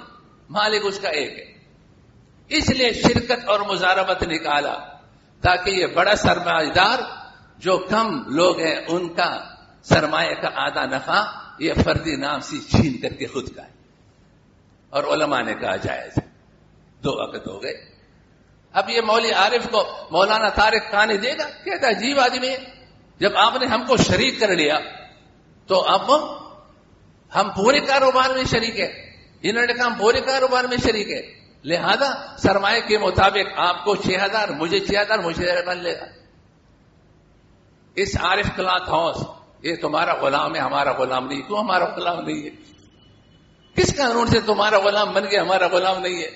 مالک اس کا ایک ہے. اس لیے شرکت اور مزاربت نکالا تاکہ یہ بڑا سرمایہ دار جو کم لوگ ہیں ان کا سرمایہ کا آدھا نفع یہ فردی نام سے چھین کر کے خود کا ہے. اور علماء نے کہا جائز ہے. 2 وقت ہو گئے. اب یہ مولوی عارف کو مولانا طارق کہانی دے گا؟ کہتا عجیب آدمی ہے، جب آپ نے ہم کو شریک کر لیا تو اب ہم پورے کاروبار میں شریک ہے. انہوں نے کہا ہم پورے کاروبار میں شریک ہے، لہذا سرمایہ کے مطابق آپ کو 6,000، مجھے 6,000، مجھے بن لے گا. اس عارف کلات ہاؤس یہ تمہارا غلام ہے، ہمارا غلام نہیں. کیوں ہمارا غلام نہیں ہے؟ کس قانون سے تمہارا غلام بن گیا، ہمارا غلام نہیں ہے؟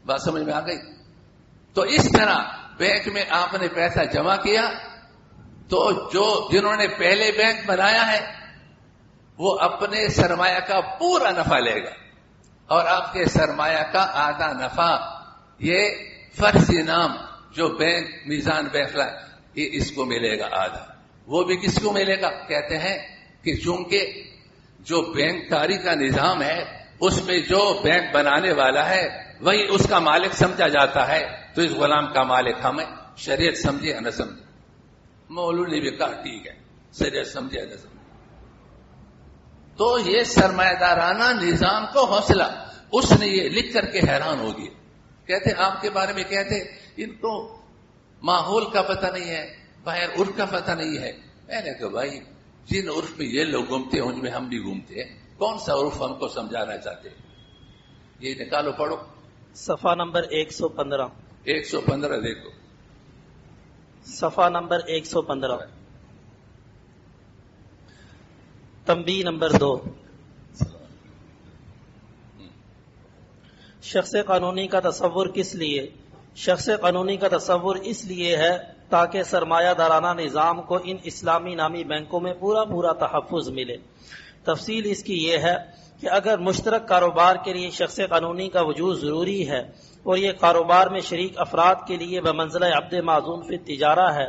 بات سمجھ میں آ گئی؟ تو اس طرح بینک میں آپ نے پیسہ جمع کیا تو جنہوں نے پہلے بینک بنایا ہے وہ اپنے سرمایہ کا پورا نفع لے گا اور آپ کے سرمایہ کا آدھا نفع یہ فرضی نام جو بینک میزان بینک یہ اس کو ملے گا آدھا. وہ بھی کس کو ملے گا؟ کہتے ہیں کہ چونکہ جو بینک کاری کا نظام ہے اس میں جو بینک بنانے والا ہے وہی اس کا مالک سمجھا جاتا ہے، تو اس غلام کا مالک ہمیں. شریعت سمجھے نہ سمجھے؟ مولوی نے بھی کہا ٹھیک ہے، شریعت سمجھے نہ سمجھے. تو یہ سرمایہ دارانہ نظام کو حوصلہ، اس نے یہ لکھ کر کے حیران ہو گیا. کہتے آپ کے بارے میں کہتے ان کو ماحول کا پتہ نہیں ہے، باہر عرف کا پتہ نہیں ہے. میں نے کہا بھائی جن عرف میں یہ لوگ گھومتے ہیں ان میں ہم بھی گھومتے ہیں، کون سا عرف ہم کو سمجھانا چاہتے ہیں؟ یہ نکالو پڑھو صفحہ نمبر 115. 115 دیکھو، صفحہ نمبر 115. تنبیہ نمبر 2. شخص قانونی کا تصور کس لیے؟ شخص قانونی کا تصور اس لیے ہے تاکہ سرمایہ دارانہ نظام کو ان اسلامی نامی بینکوں میں پورا تحفظ ملے. تفصیل اس کی یہ ہے کہ اگر مشترک کاروبار کے لیے شخص قانونی کا وجود ضروری ہے اور یہ کاروبار میں شریک افراد کے لیے بمنزلہ عبد معزون فی التجارہ ہے،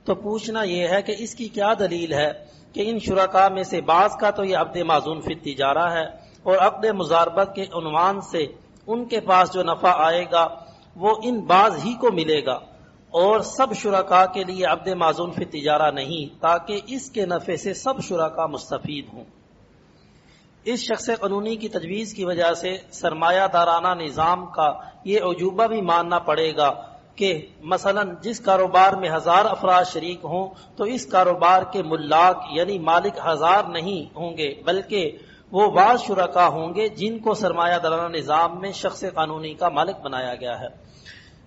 تو پوچھنا یہ ہے کہ اس کی کیا دلیل ہے کہ ان شرکاء میں سے بعض کا تو یہ عبد معزون فی التجارہ ہے اور عقد مضاربت کے عنوان سے ان کے پاس جو نفع آئے گا وہ ان بعض ہی کو ملے گا، اور سب شرکاء کے لیے عبد معزون فی التجارہ نہیں، تاکہ اس کے نفع سے سب شرکاء مستفید ہوں. اس شخص قانونی کی تجویز کی وجہ سے سرمایہ دارانہ نظام کا یہ عجوبہ بھی ماننا پڑے گا کہ مثلا جس کاروبار میں 1000 افراد شریک ہوں تو اس کاروبار کے ملاک یعنی مالک 1000 نہیں ہوں گے، بلکہ وہ بعض شرکاء ہوں گے جن کو سرمایہ دارانہ نظام میں شخص قانونی کا مالک بنایا گیا ہے.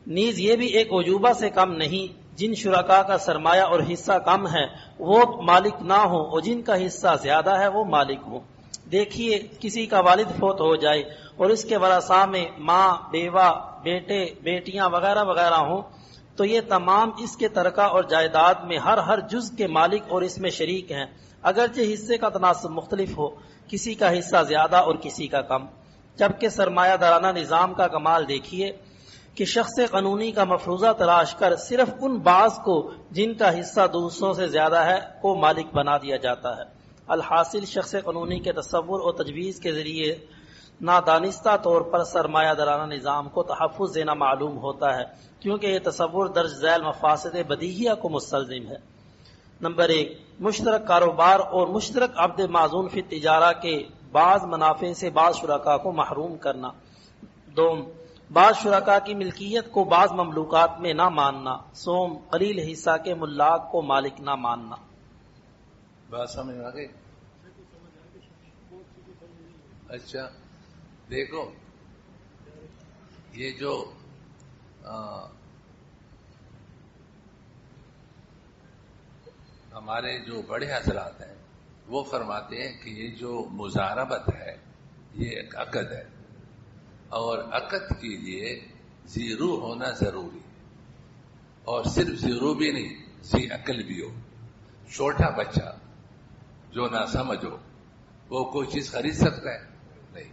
نیز یہ بھی ایک عجوبہ سے کم نہیں، جن شرکاء کا سرمایہ اور حصہ کم ہے وہ مالک نہ ہوں اور جن کا حصہ زیادہ ہے وہ مالک ہوں. دیکھیے کسی کا والد فوت ہو جائے اور اس کے ورثاء میں ماں، بیوہ، بیٹے، بیٹیاں وغیرہ وغیرہ ہوں تو یہ تمام اس کے ترکہ اور جائیداد میں ہر جز کے مالک اور اس میں شریک ہیں، اگرچہ حصے کا تناسب مختلف ہو، کسی کا حصہ زیادہ اور کسی کا کم. جبکہ سرمایہ دارانہ نظام کا کمال دیکھیے کہ شخص قانونی کا مفروضہ تلاش کر صرف ان بعض کو جن کا حصہ دوسروں سے زیادہ ہے کو مالک بنا دیا جاتا ہے. الحاصل شخص قانونی کے تصور اور تجویز کے ذریعے نادانستہ طور پر سرمایہ دارانہ نظام کو تحفظ دینا معلوم ہوتا ہے، کیونکہ یہ تصور درج ذیل مفاسد بدیہیہ کو مستلزم ہے. نمبر 1، مشترک کاروبار اور مشترک عبد معزون فی التجارہ کے بعض منافع سے بعض شرکاء کو محروم کرنا. 2، بعض شرکاء کی ملکیت کو بعض مملوکات میں نہ ماننا. 3، قلیل حصہ کے ملاک کو مالک نہ ماننا. بات سمجھ آ گئی؟ اچھا دیکھو یہ جو ہمارے جو بڑے حضرات ہیں وہ فرماتے ہیں کہ یہ جو مضاربت ہے یہ ایک عقد ہے، اور عقد کے لیے زیرو ہونا ضروری، اور صرف زیرو بھی نہیں، ذی عقل بھی ہو. چھوٹا بچہ جو نہ سمجھ ہو وہ کوئی چیز خرید سکتا ہے؟ نہیں.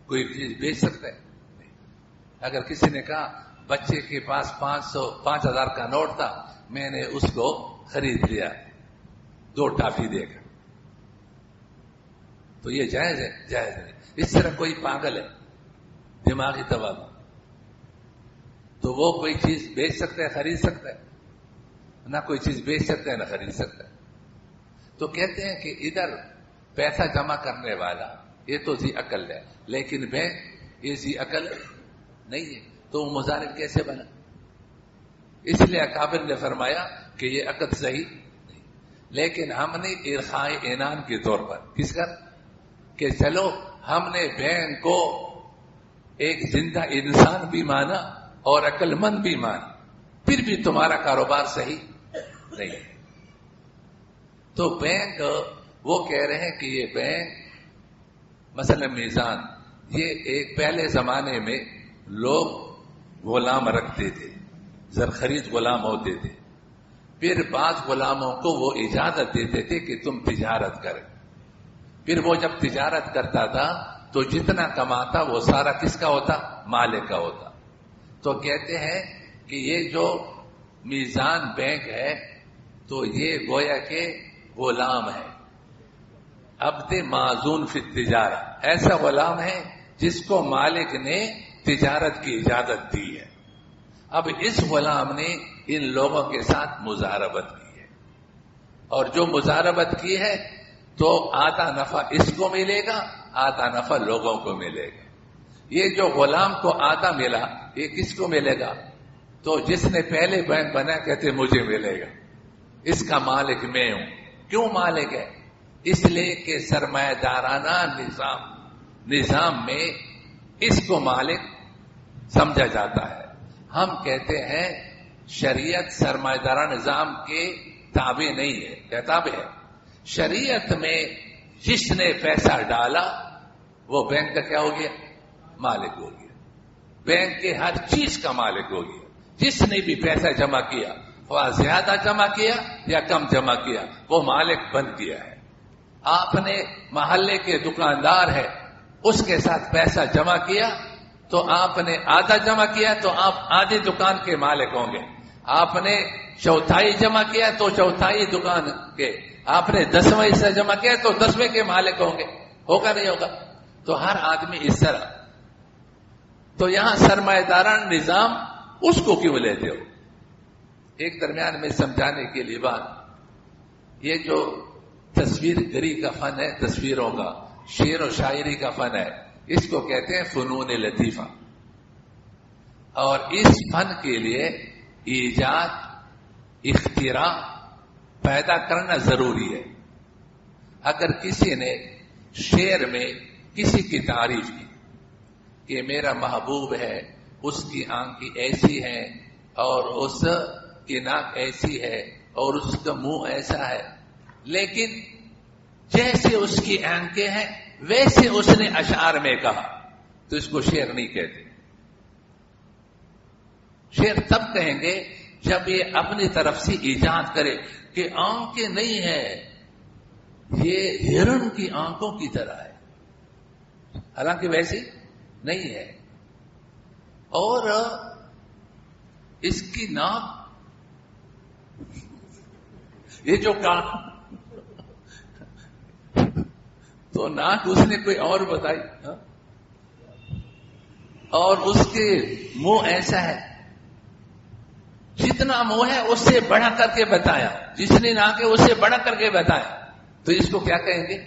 کوئی چیز بیچ سکتا ہے؟ نہیں. اگر کسی نے کہا بچے کے پاس 5000 کا نوٹ تھا، میں نے اس کو خرید لیا 2 ٹافی دے کر، تو یہ جائز ہے؟ جائز نہیں. اس طرح کوئی پاگل ہے دماغی توازن، تو وہ کوئی چیز بیچ سکتا ہے، خرید سکتا ہے؟ نہ کوئی چیز بیچ سکتا ہے نہ خرید سکتا ہے. تو کہتے ہیں کہ ادھر پیسہ جمع کرنے والا یہ تو ذی عقل ہے، لیکن بینک یہ ذی عقل نہیں ہے، تو وہ مضارب کیسے بنا؟ اس لیے اکابر نے فرمایا کہ یہ عقد صحیح نہیں. لیکن ہم نے ارخائے عنان کے طور پر کس کا کہ چلو ہم نے بینک کو ایک زندہ انسان بھی مانا اور عقل مند بھی مانا، پھر بھی تمہارا کاروبار صحیح نہیں ہے. تو بینک وہ کہہ رہے ہیں کہ یہ بینک مثلا میزان، یہ ایک پہلے زمانے میں لوگ غلام رکھتے تھے، زر خرید غلام ہوتے تھے، پھر بعض غلاموں کو وہ اجازت دیتے تھے کہ تم تجارت کرے. پھر وہ جب تجارت کرتا تھا تو جتنا کماتا وہ سارا کس کا ہوتا؟ مالک کا ہوتا. تو کہتے ہیں کہ یہ جو میزان بینک ہے تو یہ گویا کہ غلام ہے، عبد معزون فی التجارہ، ایسا غلام ہے جس کو مالک نے تجارت کی اجازت دی ہے. اب اس غلام نے ان لوگوں کے ساتھ مضاربت کی ہے، اور جو مضاربت کی ہے تو آدھا نفع اس کو ملے گا، آدھا نفع لوگوں کو ملے گا۔ یہ جو غلام کو آدھا ملا یہ کس کو ملے گا؟ تو جس نے پہلے بینک بنایا کہتے مجھے ملے گا، اس کا مالک میں ہوں۔ کیوں مالک ہے؟ اس لیے کہ سرمایہ دارانہ نظام میں اس کو مالک سمجھا جاتا ہے۔ ہم کہتے ہیں شریعت سرمایہ دارانہ نظام کے تابع نہیں ہے، کیا تابع ہے؟ شریعت میں جس نے پیسہ ڈالا وہ بینک کا کیا ہو گیا؟ مالک ہو گیا۔ بینک کے ہر چیز کا مالک ہو گیا۔ جس نے بھی پیسہ جمع کیا، وہ زیادہ جمع کیا یا کم جمع کیا، وہ مالک بن گیا ہے۔ آپ نے محلے کے دکاندار ہے، اس کے ساتھ پیسہ جمع کیا تو آپ نے آدھا جمع کیا تو آپ آدھی دکان کے مالک ہوں گے۔ آپ نے چوتھائی جمع کیا تو چوتھائی دکان کے، آپ نے 10واں حصہ جمع کیا تو 10ویں کے مالک ہوں گے۔ ہوگا نہیں ہوگا؟ تو ہر آدمی اس طرح۔ تو یہاں سرمایہ داران نظام اس کو کیوں لیتے ہو؟ ایک درمیان میں سمجھانے کے لیے بات، یہ جو تصویر گری کا فن ہے، تصویروں کا، شعر و شاعری کا فن ہے، اس کو کہتے ہیں فنون لطیفہ۔ اور اس فن کے لیے ایجاد، اختراع پیدا کرنا ضروری ہے۔ اگر کسی نے شعر میں کسی کی تعریف کی کہ میرا محبوب ہے، اس کی آنکھیں ایسی ہے اور اس کی ناک ایسی ہے اور اس کا منہ ایسا ہے، لیکن جیسے اس کی آنکھیں ہیں ویسے اس نے اشعار میں کہا، تو اس کو شعر نہیں کہتے۔ شعر تب کہیں گے جب یہ اپنی طرف سے ایجاد کرے کہ آنکھیں نہیں ہے، یہ ہرن کی آنکھوں کی طرح ہے، حالانکہ ویسی نہیں ہے، اور اس کی ناک، یہ جو تو ناک اس نے کوئی اور بتائی، اور اس کے منہ ایسا ہے، جتنا منہ ہے اس سے بڑھا کر کے بتایا، جس نے ناک ہے اس سے بڑھا کر کے بتایا، تو اس کو کیا کہیں گے؟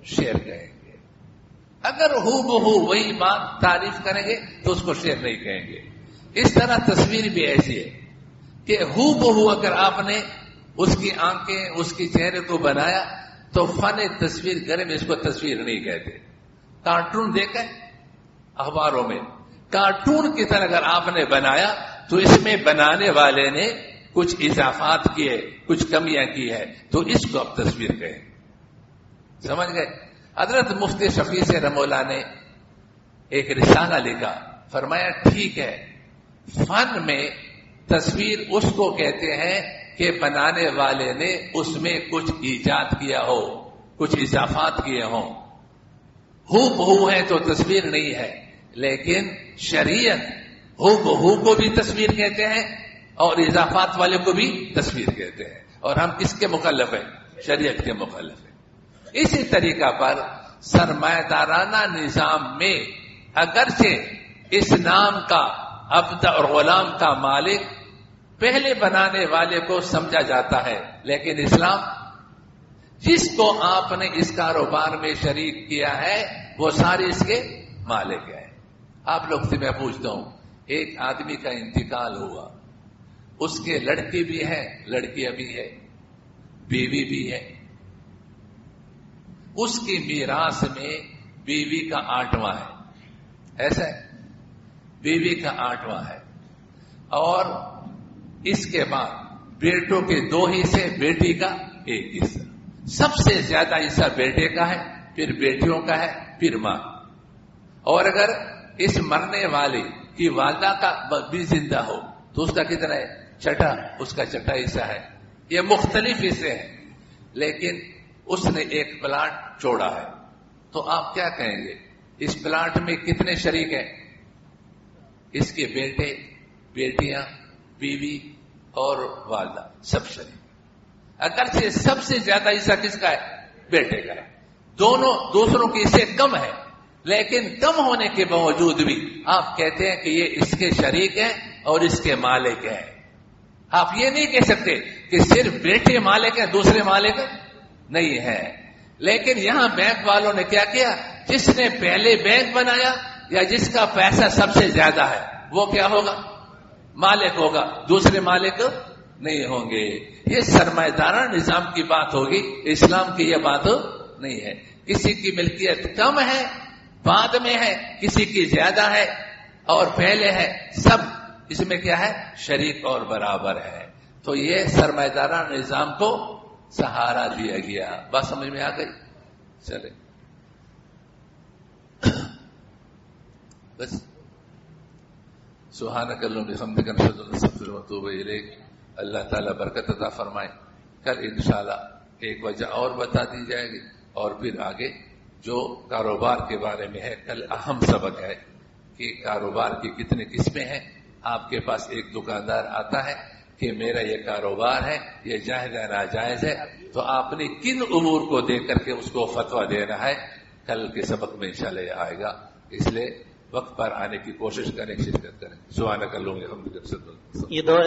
شعر کہیں گے۔ اگر ہو بہو وہی بات تعریف کریں گے تو اس کو شعر نہیں کہیں گے۔ اس طرح تصویر بھی ایسی ہے کہ ہو بہو اگر آپ نے اس کی آنکھیں، اس کے چہرے کو بنایا تو فن تصویر گرے میں اس کو تصویر نہیں کہتے۔ کارٹون دیکھیں اخباروں میں، کارٹون کی طرح اگر آپ نے بنایا تو اس میں بنانے والے نے کچھ اضافات کیے، کچھ کمیاں کی ہے، تو اس کو اب تصویر کہیں۔ سمجھ گئے؟ حضرت مفتی شفیع سے رمولا نے ایک رسالہ لکھا، فرمایا ٹھیک ہے، فن میں تصویر اس کو کہتے ہیں کہ بنانے والے نے اس میں کچھ ایجاد کیا ہو، کچھ اضافات کیے ہوں۔ ہو بہو ہے تو تصویر نہیں ہے، لیکن شریعت ہو بہو کو بھی تصویر کہتے ہیں اور اضافات والے کو بھی تصویر کہتے ہیں، اور ہم کس کے مکلف ہیں؟ شریعت کے مکلف ہیں۔ اسی طریقہ پر سرمایہ دارانہ نظام میں اگرچہ اس نام کا عبد اور غلام کا مالک پہلے بنانے والے کو سمجھا جاتا ہے، لیکن اسلام جس کو آپ نے اس کاروبار میں شریک کیا ہے وہ سارے اس کے مالک ہیں۔ آپ لوگ سے میں پوچھتا ہوں، ایک آدمی کا انتقال ہوا، اس کے لڑکی بھی ہے، لڑکیاں بھی ہے، بیوی بھی ہے، اس کی میراث میں بیوی کا 8واں ہے، ایسا ہے، بیوی کا 8واں ہے، اور اس کے بعد بیٹوں کے 2 حصے، بیٹی کا 1 حصہ، سب سے زیادہ حصہ بیٹے کا ہے، پھر بیٹیوں کا ہے، پھر ماں۔ اور اگر اس مرنے والے کی والدہ کا بھی زندہ ہو تو اس کا کتنا ہے؟ چھٹا، اس کا چھٹا حصہ ہے۔ یہ مختلف حصے ہیں، لیکن اس نے ایک پلاٹ چھوڑا ہے، تو آپ کیا کہیں گے؟ اس پلاٹ میں کتنے شریک ہیں؟ اس کے بیٹے، بیٹیاں، بیوی اور والدہ، سب شریک۔ اگرچہ سب سے زیادہ حصہ کس کا ہے؟ بیٹے کا ہے، دونوں دوسروں کے حصے کم ہے، لیکن کم ہونے کے باوجود بھی آپ کہتے ہیں کہ یہ اس کے شریک ہیں اور اس کے مالک ہیں۔ آپ یہ نہیں کہہ سکتے کہ صرف بیٹے مالک ہیں، دوسرے مالک نہیں ہیں۔ لیکن یہاں بینک والوں نے کیا کیا؟ جس نے پہلے بینک بنایا یا جس کا پیسہ سب سے زیادہ ہے وہ کیا ہوگا؟ مالک ہوگا، دوسرے مالک نہیں ہوں گے. یہ سرمایہ دارانہ نظام کی بات ہوگی، اسلام کی یہ بات نہیں ہے. کسی کی ملکیت کم ہے، بعد میں ہے، کسی کی زیادہ ہے اور پہلے ہے، سب اس میں کیا ہے؟ شریک اور برابر ہے. تو یہ سرمایہ دارانہ نظام کو سہارا دیا گیا. بات سمجھ میں آ گئی؟ چلے بس. سبحانک اللہم بحمدک نشہد ان لا الہ الا انت نستغفرک ونتوب الیک. اللہ تعالیٰ برکت عطا فرمائے. کل انشاءاللہ ایک وجہ اور بتا دی جائے گی اور پھر آگے جو کاروبار کے بارے میں ہے کل اہم سبق ہے کہ کاروبار کی کتنے قسمیں ہیں. آپ کے پاس ایک دکاندار آتا ہے کہ میرا یہ کاروبار ہے، یہ جائز ہے ناجائز ہے، تو آپ نے کن امور کو دیکھ کر کے اس کو فتویٰ دینا ہے. کل کے سبق میں انشاءاللہ یہ آئے گا، اس لیے وقت پر آنے کی کوشش کریں، شرکت کریں. سبحانک اللہم وبحمدک. یہ دو